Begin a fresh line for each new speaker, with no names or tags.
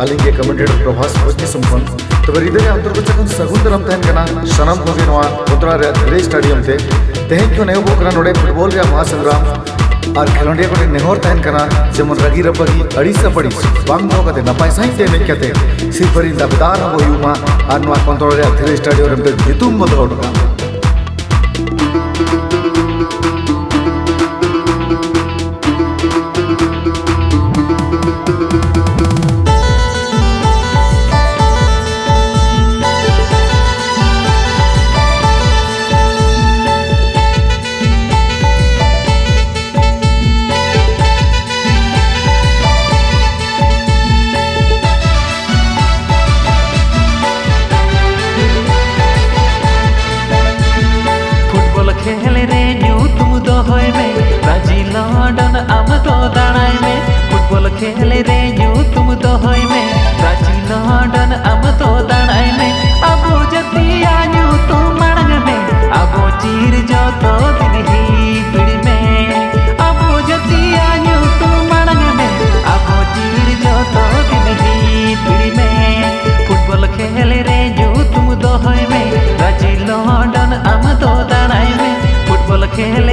अलिंगे commentator Prabhas बस्ती संपन तो रिदे अंतर्गत सगुन दरम तहन कना सनम को नवा उतरा रे स्टेडियम ते तेहन क्यों नेहो बोकरा नोडे फुटबॉल रे महासंग्राम और खेलोंडिया को नेहर तहन कना जेमन रगी रपगी अड़ी सपड़ी बांग दो कते नपाय साइन ते ने कते सिफरी दाबदार हो युमा और नवा कंट्रोल रे रे स्टेडियम रे जितुम बदौड़
खेल रे न्यू तुम दो होय में ब्राजील लंडन आम तो दाणाय में फुटबॉल खेल रे न्यू तुम दो होय में ब्राजील लंडन आम तो दाणाय में अबो जतिया न्यू तो मांग में अबो चीर जो तो दिन ही पीड़ी में अबो जतिया न्यू तो मांग में अबो चीर जो तो दिन ही पीड़ी में फुटबॉल खेल रे न्यू तुम दो होय में ब्राजील लंडन आम तो दाणाय में खेल